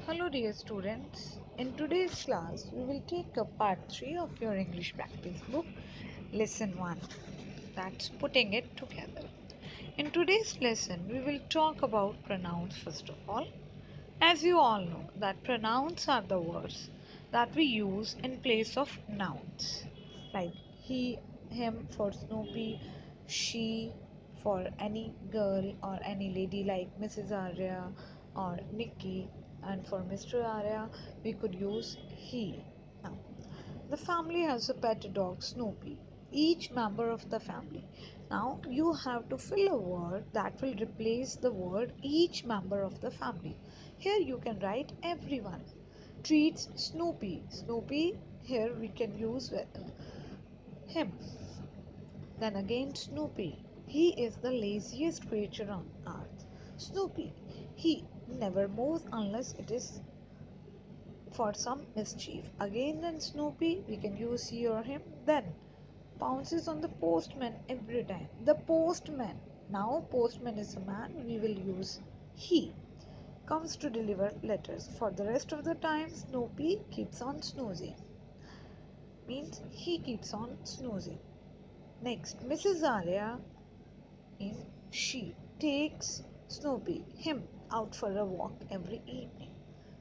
Hello dear students. In today's class we will take up part 3 of your English practice book lesson 1, that's putting it together. In today's lesson we will talk about pronouns first of all. As you all know that pronouns are the words that we use in place of nouns like he, him for Snoopy, she for any girl or any lady like Mrs. Arya or Nikki, and for Mr. Arya we could use he. Now, the family has a pet dog Snoopy. Each member of the family. Now you have to fill a word that will replace the word each member of the family. Here you can write everyone. Treats Snoopy. Snoopy here we can use him. Then again Snoopy. He is the laziest creature on earth. Snoopy. He never moves unless it is for some mischief. Again then Snoopy, we can use he or him. Then pounces on the postman every time. The postman. Now postman is a man, we will use he. Comes to deliver letters. For the rest of the time Snoopy keeps on snoozing. Means he keeps on snoozing. Next, Mrs. Arya means she takes Snoopy, him, out for a walk every evening.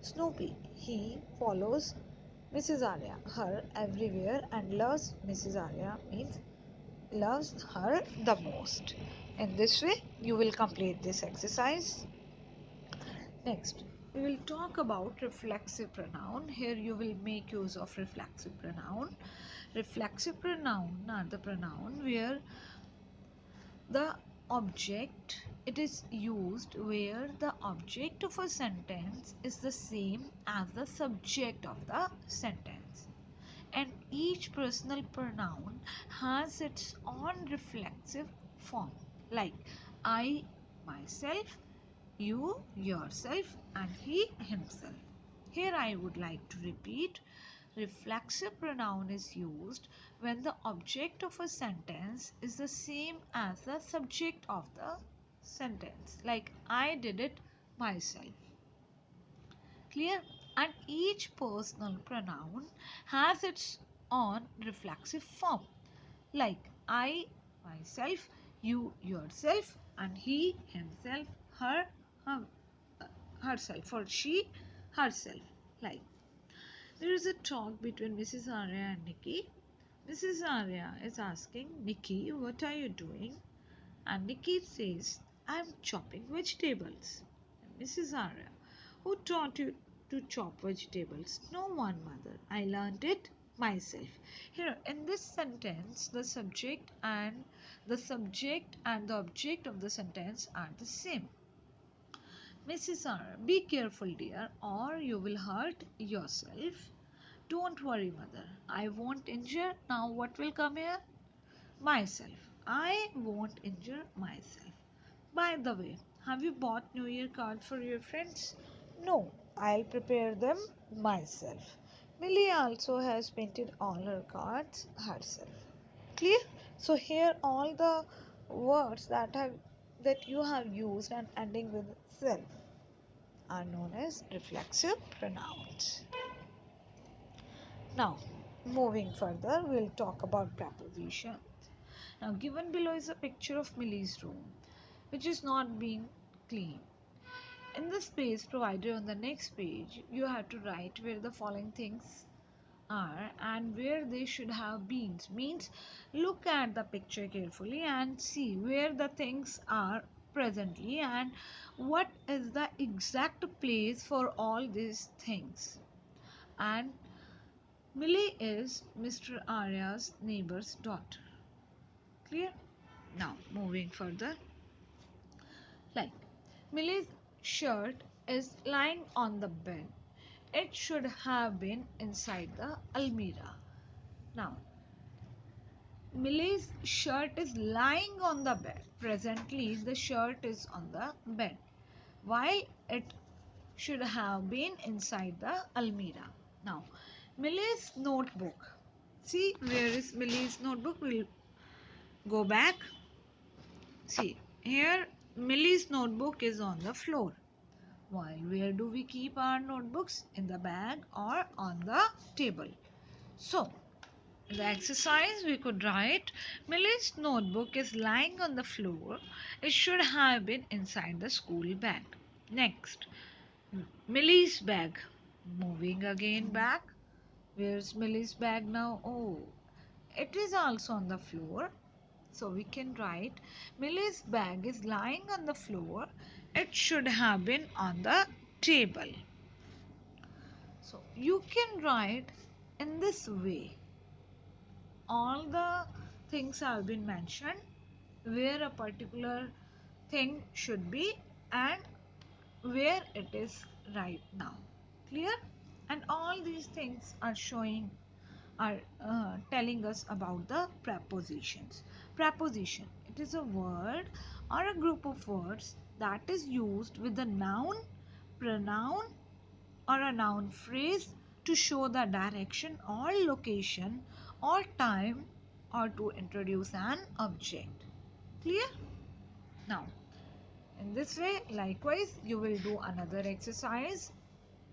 Snoopy, he follows Mrs. Arya, her everywhere and loves Mrs. Arya means loves her the most. In this way, you will complete this exercise. Next, we will talk about reflexive pronoun. Here you will make use of reflexive pronoun. Reflexive pronoun are the pronoun where the object it is used where the object of a sentence is the same as the subject of the sentence, and each personal pronoun has its own reflexive form like I myself, you yourself, and he himself. Here I would like to repeat, reflexive pronoun is used when the object of a sentence is the same as the subject of the sentence like I did it myself. Clear? And each personal pronoun has its own reflexive form like I myself, you yourself, and he himself, her, her herself, or she herself. Like there is a talk between Mrs. Arya and Nikki. Mrs. Arya is asking Nikki, what are you doing? And Nikki says, I'm chopping vegetables. And Mrs. Arya, who taught you to chop vegetables? No one, mother. I learned it myself. Here in this sentence, the object of the sentence are the same. Mrs. R, be careful, dear, or you will hurt yourself. Don't worry, mother. I won't injure. Now, what will come here? Myself. I won't injure myself. By the way, have you bought New Year cards for your friends? No, I'll prepare them myself. Millie also has painted all her cards herself. Clear? So here all the words that you have used and ending with self are known as reflexive pronouns. Now, moving further, we'll talk about prepositions. Now, given below is a picture of Millie's room, which is not being cleaned. In the space provided on the next page, you have to write where the following things are and where they should have been. Means look at the picture carefully and see where the things are presently and what is the exact place for all these things. And Millie is Mr. Arya's neighbor's daughter. Clear? Now moving further. Like Millie's shirt is lying on the bed. It should have been inside the almirah. Now Millie's shirt is lying on the bed. Presently, the shirt is on the bed. Why it should have been inside the almirah. Now, Millie's notebook. See, where is Millie's notebook? We'll go back. See, here Millie's notebook is on the floor. While where do we keep our notebooks? In the bag or on the table? So, the exercise we could write Millie's notebook is lying on the floor. It should have been inside the school bag. Next, Millie's bag. Moving again back. Where's Millie's bag now? Oh, it is also on the floor. So we can write Millie's bag is lying on the floor. It should have been on the table. So you can write in this way. All the things have been mentioned where a particular thing should be and where it is right now. Clear? And all these things are showing are telling us about the prepositions. Preposition, it is a word or a group of words that is used with a noun, pronoun or a noun phrase to show the direction or location or time or to introduce an object. Clear? Now, in this way, likewise, you will do another exercise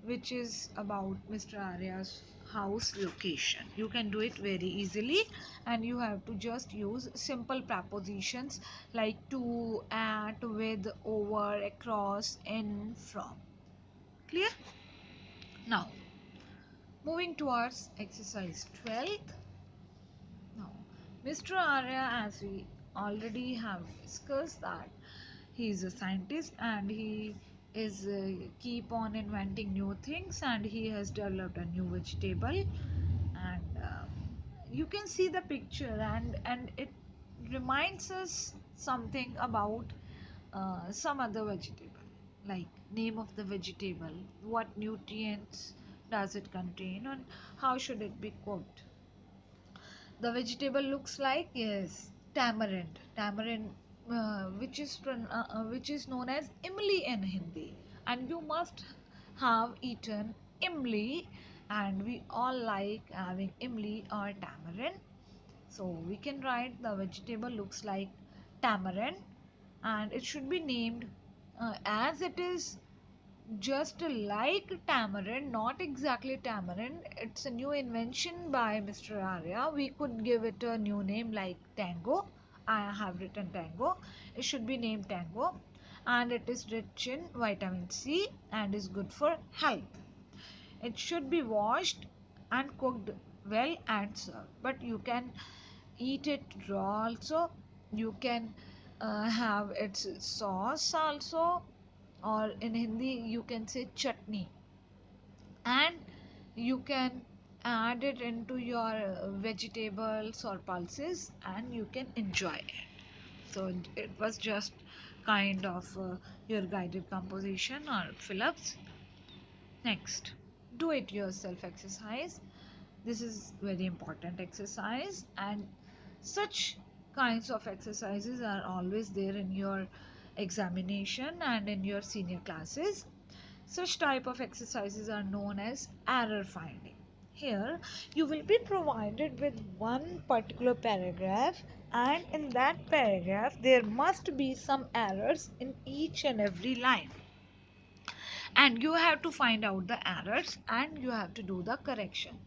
which is about Mr. Arya's house location. You can do it very easily and you have to just use simple prepositions like to, at, with, over, across, in, from. Clear? Now, moving towards exercise 12. Now, Mr. Arya, as we already have discussed that he is a scientist and he is keep on inventing new things and he has developed a new vegetable and you can see the picture and it reminds us something about some other vegetable like name of the vegetable, what nutrients does it contain and how should it be cooked. The vegetable looks like yes, tamarind. Tamarind, which is known as imli in Hindi, and you must have eaten imli, and we all like having imli or tamarind. So we can write the vegetable looks like tamarind, and it should be named as it is just like tamarind, not exactly tamarind. It's a new invention by Mr. Arya. We could give it a new name like tango. I have written tango. It should be named tango. And it is rich in vitamin C and is good for health. It should be washed and cooked well and served. But you can eat it raw also. You can have its sauce also, or in Hindi you can say chutney, and you can add it into your vegetables or pulses and you can enjoy it. So it was just kind of your guided composition or fill-ups. Next, do it yourself exercise. This is very important exercise and such kinds of exercises are always there in your examination and in your senior classes. Such type of exercises are known as error finding. Here you will be provided with one particular paragraph and in that paragraph there must be some errors in each and every line and you have to find out the errors and you have to do the correction.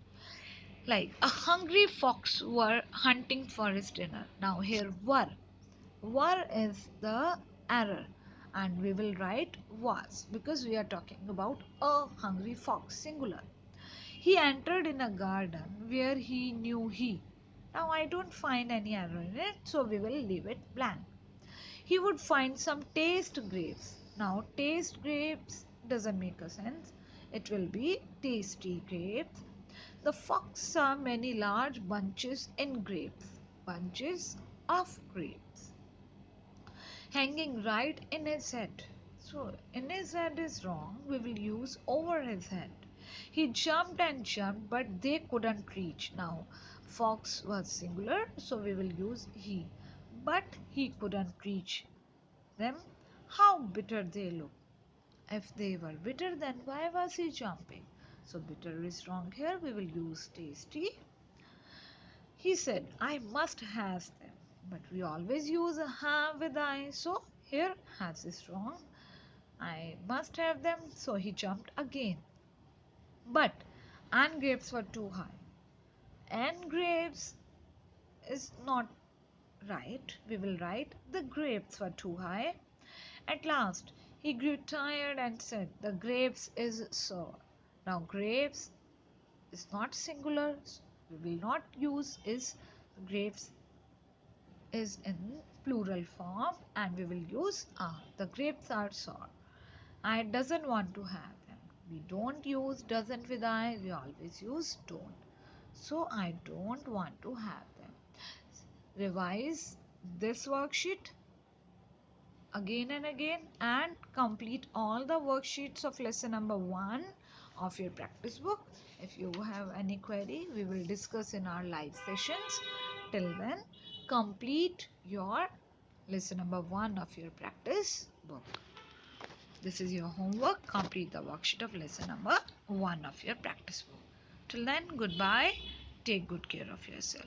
Like a hungry fox were hunting for his dinner. Now here were is the error and we will write was because we are talking about a hungry fox singular. He entered in a garden where he knew he. Now I don't find any error in it so we will leave it blank. He would find some taste grapes. Now taste grapes doesn't make a sense. It will be tasty grapes. The fox saw many large bunches in grapes. Bunches of grapes hanging right in his head. So, in his head is wrong. We will use over his head. He jumped and jumped, but they couldn't reach. Now, fox was singular, so we will use he. But he couldn't reach them. How bitter they look. If they were bitter, then why was he jumping? So, bitter is wrong here. We will use tasty. He said, I must has them. But we always use a have with I. So here has is wrong. I must have them, so he jumped again. But and grapes were too high. And grapes is not right. We will write the grapes were too high. At last he grew tired and said, the grapes is sour. Now grapes is not singular. We will not use is. Grapes is in plural form and we will use are. The grapes are sour. I doesn't want to have them. We don't use doesn't with I. We always use don't. So I don't want to have them. Revise this worksheet again and again and complete all the worksheets of lesson number 1 of your practice book. If you have any query, we will discuss in our live sessions. Till then, complete your lesson number 1 of your practice book. This is your homework. Complete the worksheet of lesson number 1 of your practice book. Till then, goodbye. Take good care of yourself.